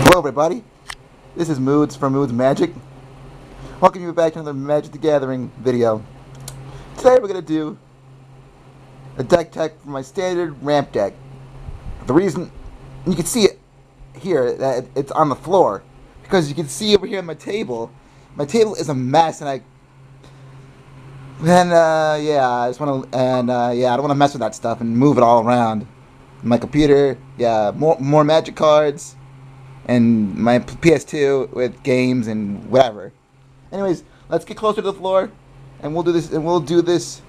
Hello everybody, this is Moods from MoodsMagic. Welcome you back to another Magic the Gathering video. Today we're going to do a deck tech for my standard ramp deck. The reason, you can see it here, that it's on the floor, because you can see over here on my table is a mess, and I just want to, I don't want to mess with that stuff and move it all around. My computer, more Magic cards, and my PS2 with games and whatever. Anyways, let's get closer to the floor, and we'll do this.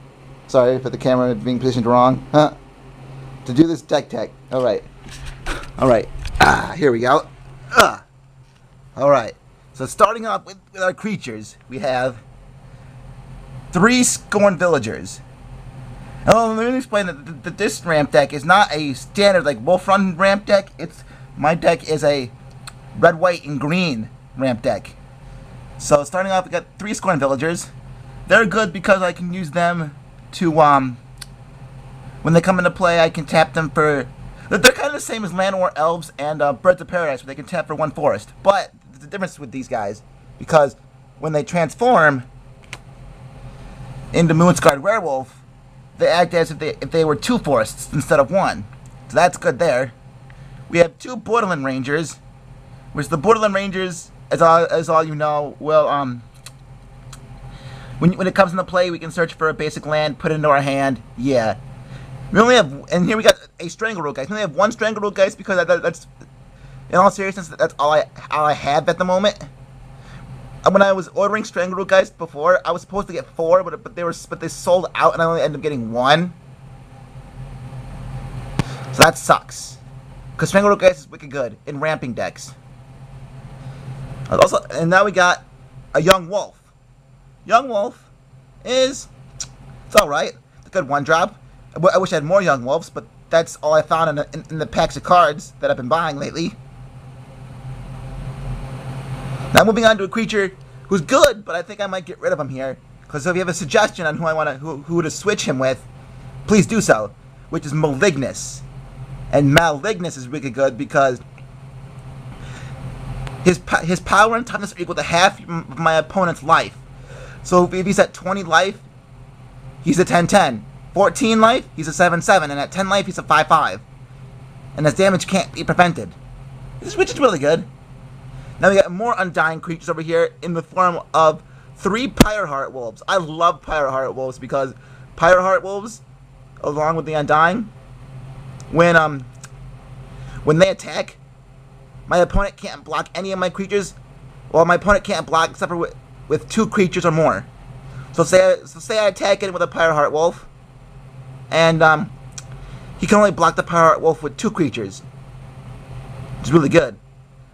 Sorry for the camera being positioned wrong. To do this deck tech. All right. Here we go. All right. So starting off with our creatures, we have 3 Scorn Villagers. Oh, let me explain that this ramp deck is not a standard like Wolf Run ramp deck. My deck is a red, white, and green ramp deck. So starting off, we got 3 Scorn Villagers. They're good because I can use them to when they come into play, I can tap them for. They're kind of the same as Llanowar Elves and Birds of Paradise, where they can tap for 1 forest. But the difference with these guys, because when they transform into Moonscarred Werewolf, they act as if they were 2 forests instead of 1. So that's good there. We have 2 Borderland Rangers, which the Borderland Rangers, as all you know, will when it comes into play, we can search for a basic land, put it into our hand. Yeah, we only have, and here we got a Strangleroot Geist. We only have 1 Strangleroot Geist because that's, in all seriousness, that's all I have at the moment. When I was ordering Strangleroot Geist before, I was supposed to get 4, but they sold out, and I only ended up getting 1. So that sucks, because Strangleroot Geist is wicked good in ramping decks. Also, and now we got a Young Wolf. Young Wolf it's alright. It's a good 1-drop. I wish I had more Young Wolves, but that's all I found in the packs of cards that I've been buying lately. Now moving on to a creature who's good, but I think I might get rid of him here. Because if you have a suggestion on who to switch him with, please do so. Which is Malignus. And Malignus is really good because his power and toughness are equal to half of my opponent's life. So if he's at 20 life, he's a 10-10. 14 life, he's a 7-7. And at 10 life, he's a 5-5. And his damage can't be prevented. Which is really good. Now we got more Undying creatures over here in the form of 3 Pyreheart Wolves. I love Pyreheart Wolves because Pyreheart Wolves, along with the Undying, when they attack, my opponent can't block any of my creatures. Well, my opponent can't block except for with 2 creatures or more. So say I attack it with a Pyreheart Wolf, and he can only block the Pyreheart Wolf with 2 creatures, which is really good.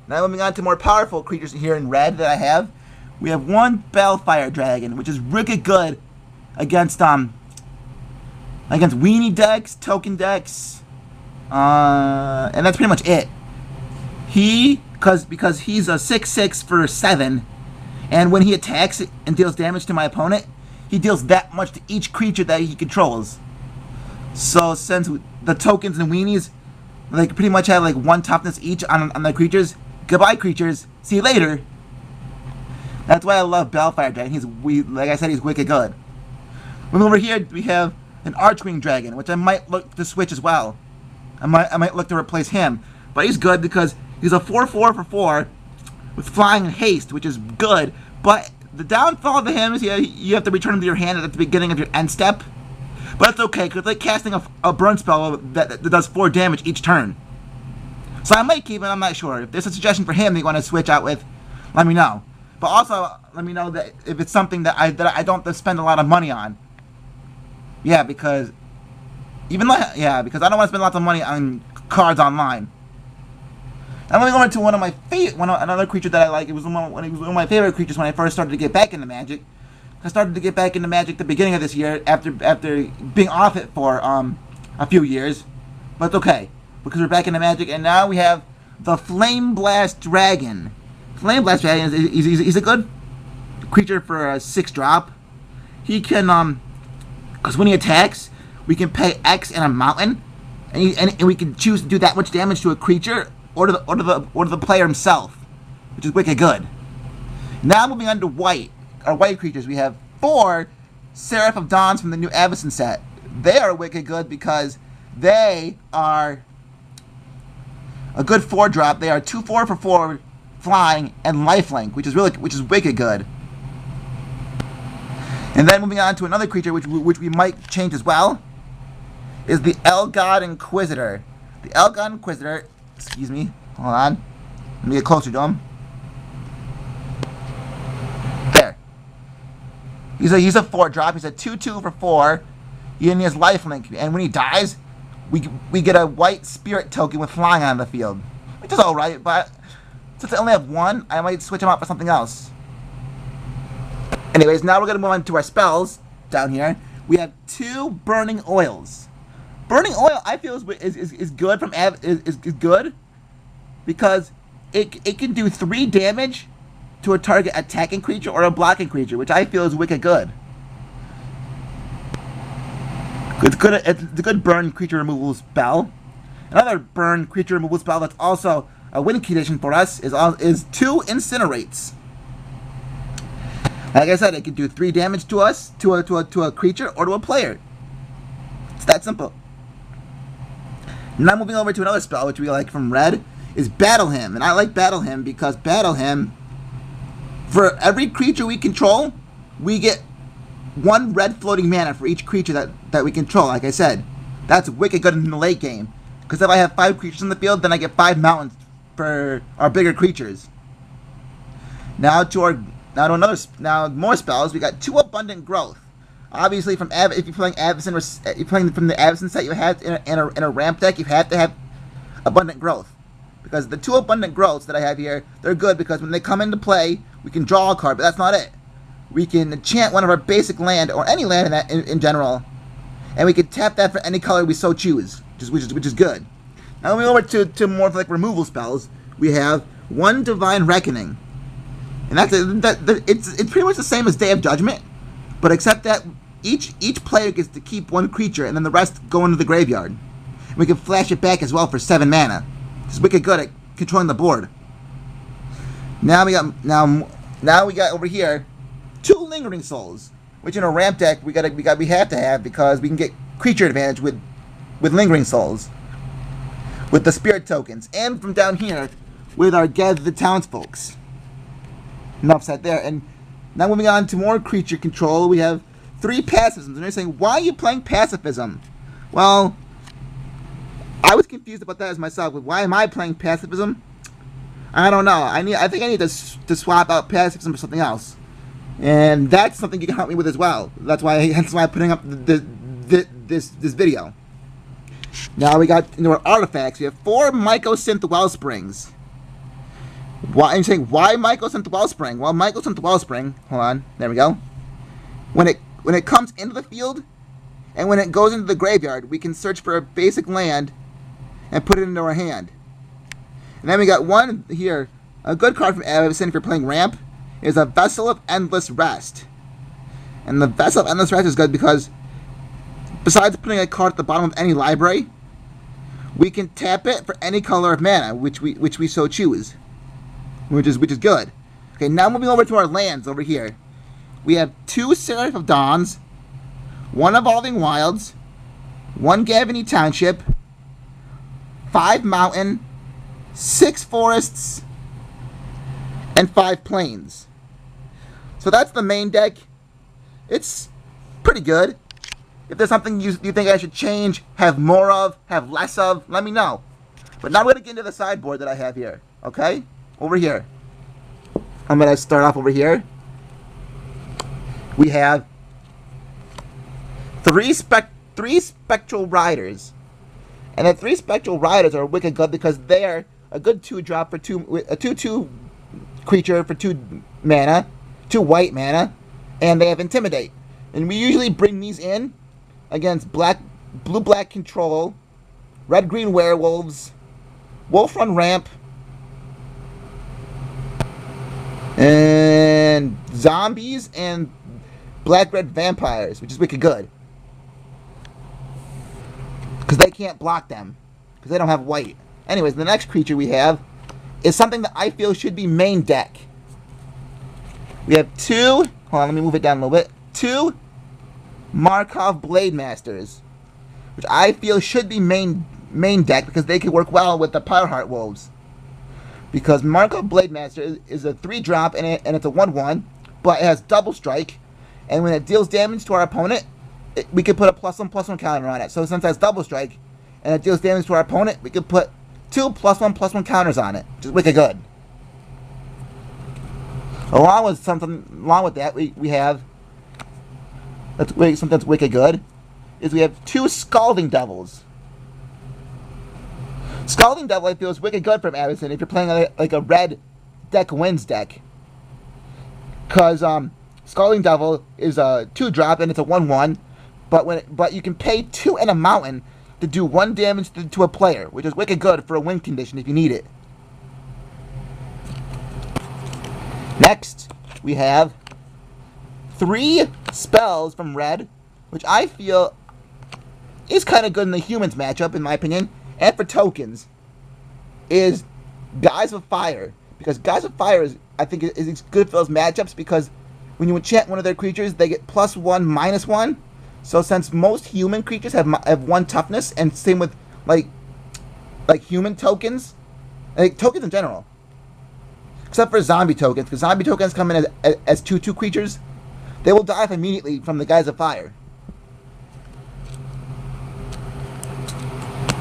Now moving on to more powerful creatures here in red that I have, we have 1 Balefire Dragon, which is really good against weenie decks, token decks, and that's pretty much it. Because he's a 6/6 for 7, and when he attacks and deals damage to my opponent, he deals that much to each creature that he controls. So since the tokens and weenies, like, pretty much have like 1 toughness each on the creatures, goodbye creatures, see you later. That's why I love Balefire Dragon. Like I said, he's wicked good. Moving over here, we have an Archwing Dragon, which I might look to switch as well. I might look to replace him, but he's good because he's a 4/4 for 4 with flying and haste, which is good. But the downfall of him is you have to return him to your hand at the beginning of your end step. But it's okay, because it's like casting a burn spell that does 4 damage each turn. So I might keep it, I'm not sure. If there's a suggestion for him that you want to switch out with, let me know. But also, let me know that if it's something that I don't have to spend a lot of money on. Yeah, because I don't want to spend lots of money on cards online. I'm going to go into another creature that I like. It was one of my favorite creatures when I first started to get back into Magic. I started to get back into Magic the beginning of this year after being off it for a few years. But it's okay, because we're back into Magic, and now we have the Flame Blast Dragon. Flame Blast Dragon he's a good creature for a 6-drop. He can because when he attacks, we can pay X and a mountain, and we can choose to do that much damage to a creature or to the player himself, which is wicked good. Now moving on to white, our white creatures, we have 4 Seraph of Dawns from the new Avacyn set. They are wicked good because they are a good 4-drop. They are 2/4 for 4 flying and lifelink, which is wicked good. And then moving on to another creature which we might change as well is the Elgod Inquisitor. The Elgod Inquisitor, excuse me, hold on. Let me get closer to him. There. He's a 4-drop. He's a 2/2 for 4. And he has lifelink. And when he dies, we get a white spirit token with flying on the field. Which is alright, but since I only have 1, I might switch him out for something else. Anyways, now we're going to move on to our spells down here. We have 2 Burning Oils. Burning Oil, I feel, is good from is good because it can do 3 damage to a target attacking creature or a blocking creature, which I feel is wicked good. It's good. It's a good burn creature removal spell. Another burn creature removal spell that's also a win condition for us is 2 Incinerates. Like I said, it can do 3 damage to us, to a creature, or to a player. It's that simple. Now moving over to another spell, which we like from red, is Battle Hymn. And I like Battle Hymn because Battle Hymn, for every creature we control, we get 1 red floating mana for each creature that we control, like I said. That's wicked good in the late game. Because if I have 5 creatures in the field, then I get 5 mountains for our bigger creatures. Now more spells. We got 2 Abundant Growth. Obviously, if you're playing Avacyn, you're playing from the Avacyn set, you have in a ramp deck, you have to have Abundant Growth. Because the 2 Abundant Growths that I have here, they're good because when they come into play, we can draw a card, but that's not it. We can enchant one of our basic land, or any land in general, and we can tap that for any color we so choose, which is good. Now moving over to more of like removal spells, we have 1 Divine Reckoning. And it's pretty much the same as Day of Judgment, but except that each player gets to keep 1 creature, and then the rest go into the graveyard. And we can flash it back as well for 7 mana. It's wicked good at controlling the board. Now we got over here 2 Lingering Souls, which in a ramp deck we have to have because we can get creature advantage with Lingering Souls, with the spirit tokens, and from down here with our Gather the Townsfolks. Enough said there. And now moving on to more creature control, we have 3 Pacifisms. And you're saying, why are you playing Pacifism? Well, I was confused about that as myself. Why am I playing Pacifism? I don't know. I think I need to swap out Pacifism for something else. And that's something you can help me with as well. That's why I'm putting up this video. Now we got into our artifacts. We have 4 Mycosynth Wellsprings. Why? I'm saying, why Mycosynth Wellspring? Well, Mycosynth Wellspring, hold on, there we go. When it comes into the field, and when it goes into the graveyard, we can search for a basic land and put it into our hand. And then we got 1 here, a good card from Avacyn if you're playing ramp, is a Vessel of Endless Rest. And the Vessel of Endless Rest is good because besides putting a card at the bottom of any library, we can tap it for any color of mana, which we so choose. Which is good. Okay, now moving over to our lands over here. We have 2 Seraph of Dawns, 1 Evolving Wilds, 1 Gavany Township, 5 Mountain, 6 Forests, and 5 Plains. So that's the main deck. It's pretty good. If there's something you think I should change, have more of, have less of, let me know. But now we're going to get into the sideboard that I have here. Okay? Over here. I'm going to start off over here. We have 3 Spectral Riders. And the 3 Spectral Riders are wicked good because they're a good 2-drop for 2/2 creature for 2 mana, 2 white mana, and they have Intimidate. And we usually bring these in against blue-black control, red-green werewolves, Wolf Run Ramp, and zombies, and black-red vampires, which is wicked good. Because they can't block them, because they don't have white. Anyways, the next creature we have is something that I feel should be main deck. We have two, hold on, let me move it down a little bit. Two Markov Blade Masters, which I feel should be main deck because they could work well with the Powerheart Wolves. Because Markov Blade Master is a 3-drop and it's a 1/1, but it has double strike, and when it deals damage to our opponent, we could put a +1/+1 counter on it. So since that's double strike and it deals damage to our opponent, we could put 2 +1/+1 counters on it, which is wicked good. Along with that, we have something that's wicked good, is we have 2 Scalding Devils. Scalding Devil I feel is wicked good from Addison if you're playing like a red deck wins deck, because Scalding Devil is a 2-drop and it's a 1/1, but you can pay 2 and a mountain to do 1 damage to a player, which is wicked good for a win condition if you need it. Next, we have 3 spells from red, which I feel is kind of good in the humans matchup, in my opinion, and for tokens, is Guise of Fire. Because Guise of Fire I think is good for those matchups, because when you enchant one of their creatures, they get +1/-1. So since most human creatures have 1 toughness, and same with like human tokens, like tokens in general, except for zombie tokens, because zombie tokens come in as 2/2 creatures, they will die immediately from the Guise of Fire.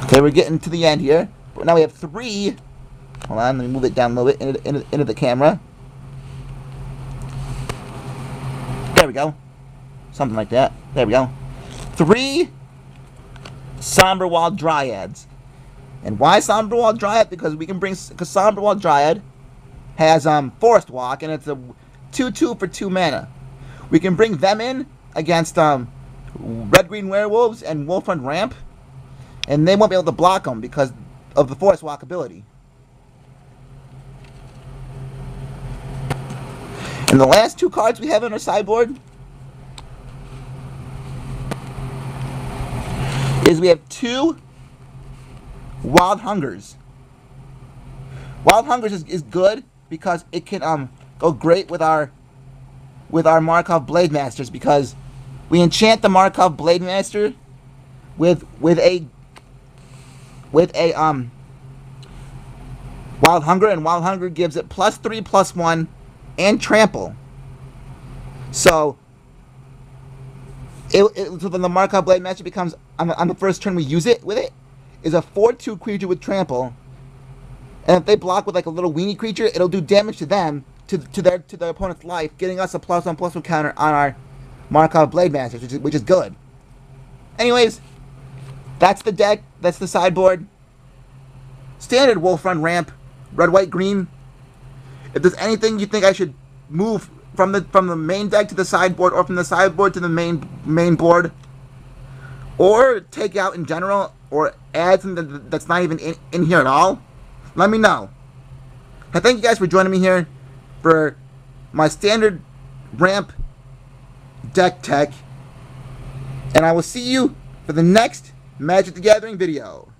Okay, we're getting to the end here, but now we have 3. Hold on, let me move it down a little bit into the camera. There we go. Something like that. There we go. 3 Somberwald Dryads. And why Somberwald Dryad? Because Somberwald Dryad has Forest Walk, and it's a 2/2 for 2 mana. We can bring them in against Red-Green Werewolves and Wolfrun Ramp, and they won't be able to block them because of the Forest Walk ability. And the last 2 cards we have on our sideboard is we have 2 Wild Hungers. Wild Hungers is good because it can go great with our Markov Blade Masters, because we enchant the Markov Blade Master with a Wild Hunger, and Wild Hunger gives it +3/+1 and trample. So so then the Markov Blade Master becomes, on the first turn we use it with it, is a 4/2 creature with trample. And if they block with like a little weenie creature, it'll do damage to them, to their opponent's life, getting us a +1/+1 counter on our Markov Blade Masters, which is good. Anyways, that's the deck. That's the sideboard. Standard Wolfrun Ramp, red, white, green. If there's anything you think I should move from the main deck to the sideboard, or from the sideboard to the main board, or take out in general, or add something that's not even in here at all, let me know. I thank you guys for joining me here for my standard ramp deck tech, and I will see you for the next Magic the Gathering video.